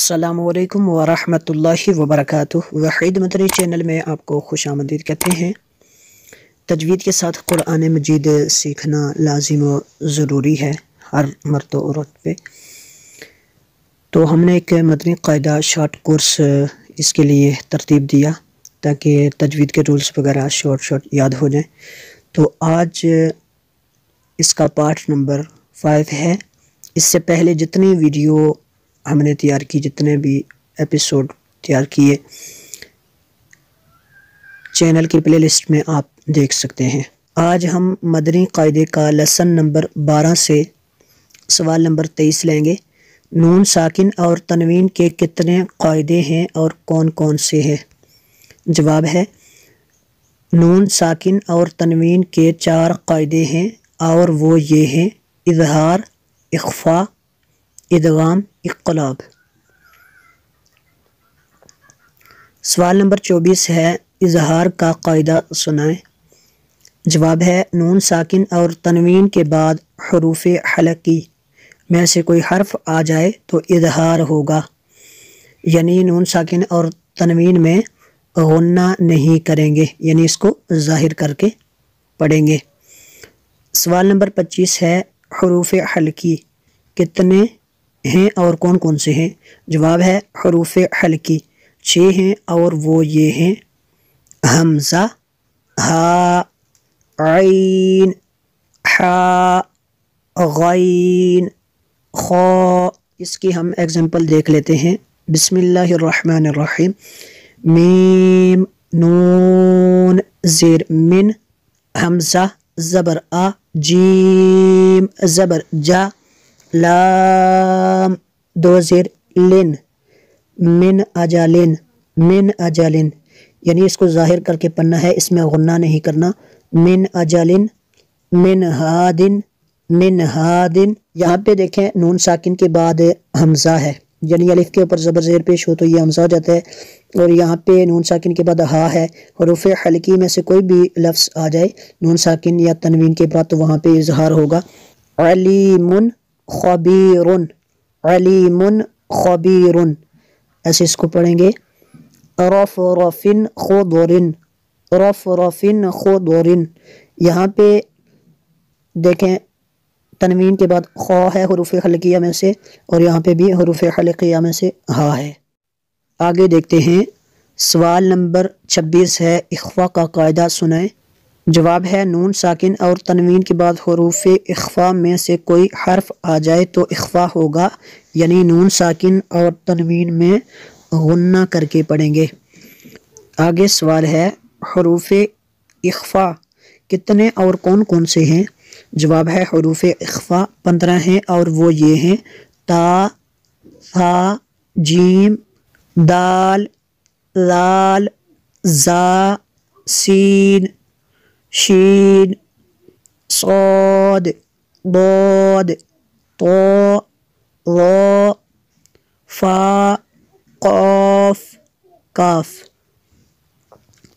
السلام علیکم ورحمۃ وبرکاتہ۔ وحید مدنی چینل میں آپ کو خوش آمدید کہتے ہیں۔ تجوید کے ساتھ قرآن مجید سیکھنا لازم و ضروری ہے ہر مرد و عورت پہ۔ تو ہم نے ایک مدنی قاعدہ شارٹ کورس اس کے لیے ترتیب دیا تاکہ تجوید کے رولز وغیرہ شارٹ یاد ہو جائیں۔ تو آج اس کا پارٹ نمبر 5 ہے۔ اس سے پہلے جتنی ویڈیو ہم نے تیار کی، جتنے بھی ایپیسوڈ تیار کیے، چینل کی پلے لسٹ میں آپ دیکھ سکتے ہیں۔ آج ہم مدنی قاعدے کا لیسن نمبر 12 سے سوال نمبر 23 لیں گے۔ نون ساکن اور تنوین کے کتنے قاعدے ہیں اور کون کون سے ہیں؟ جواب ہے نون ساکن اور تنوین کے 4 قاعدے ہیں اور وہ یہ ہیں: اظہار، اخفاء، ادغام، اقلاب۔ سوال نمبر 24 ہے، اظہار کا قاعدہ سنائیں۔ جواب ہے نون ساکن اور تنوین کے بعد حروف حلقی میں سے کوئی حرف آ جائے تو اظہار ہوگا، یعنی نون ساکن اور تنوین میں غنہ نہیں کریں گے، یعنی اس کو ظاہر کر کے پڑھیں گے۔ سوال نمبر 25 ہے، حروف حلقی کتنے ہیں اور کون کون سے ہیں؟ جواب ہے حروف حلقی 6 ہیں اور وہ یہ ہیں: حمزہ، ہا، عین، حا، غین، خا۔ اس کی ہم ایگزامپل دیکھ لیتے ہیں۔ بسم اللہ الرحمن الرحیم۔ میم، نون، زیر من، حمزہ زبر آ، جیم زبر جا، لام 2 زیر لن، من اجالن، من اجالن، یعنی اس کو ظاہر کر کے پڑھنا ہے، اس میں غنہ نہیں کرنا۔ من اجالن، من ہادن، من ہادن۔ یہاں پہ دیکھیں نون ساکن کے بعد حمزہ ہے، یعنی الف کے اوپر زبر زیر پیش ہو تو یہ حمزہ ہو جاتا ہے، اور یہاں پہ نون ساکن کے بعد ہا ہے۔ حروف حلقی میں سے کوئی بھی لفظ آ جائے نون ساکن یا تنوین کے بعد تو وہاں پہ اظہار ہوگا۔ علیم خبیر، علیم خبیر، ایسے اس کو پڑھیں گے۔ رفرف خضر، رفرف خضر۔ یہاں پہ دیکھیں تنوین کے بعد خا ہے حروف حلقیہ میں سے، اور یہاں پہ بھی حروف حلقیہ میں سے ہا ہے۔ آگے دیکھتے ہیں۔ سوال نمبر 26 ہے، اخفاء کا قاعدہ سنائیں۔ جواب ہے نون ساکن اور تنوین کے بعد حروف اخفاء میں سے کوئی حرف آ جائے تو اخفاء ہوگا، یعنی نون ساکن اور تنوین میں غنہ کر کے پڑھیں گے۔ آگے سوال ہے، حروف اخفاء کتنے اور کون کون سے ہیں؟ جواب ہے حروف اخفاء 15 ہیں اور وہ یہ ہیں: تا، ثا، جیم، دال، لال، زا، سین، شین، صاد، ضاد، طا، ظا، فا، قاف، کاف۔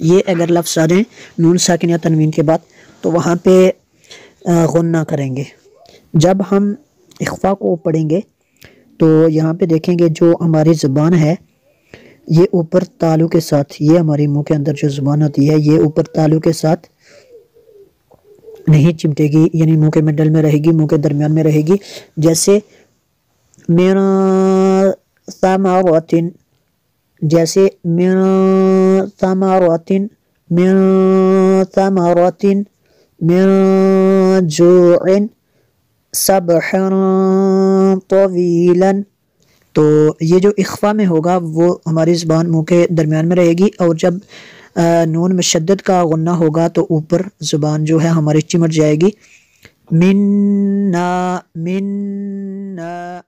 یہ اگر لفظ آ جائیں نون ساکن یا تنوین کے بعد تو وہاں پہ غنہ کریں گے۔ جب ہم اخفاء کو پڑھیں گے تو یہاں پہ دیکھیں گے جو ہماری زبان ہے یہ اوپر تالو کے ساتھ، یہ ہماری منہ کے اندر جو زبان ہوتی ہے یہ اوپر تالو کے ساتھ نہیں چمٹے گی، یعنی منہ کے مڈل میں رہے گی، منہ کے درمیان میں رہے گی۔ جیسے من ثمرۃ، جیسے من ثمرۃ، من ثمرۃ، من جوع، سبحا طویلا۔ تو یہ جو اخفاء میں ہوگا وہ ہماری زبان منہ کے درمیان میں رہے گی، اور جب نون مشدد کا غنہ ہوگا تو اوپر زبان جو ہے ہماری چمٹ جائے گی۔ منا، منا۔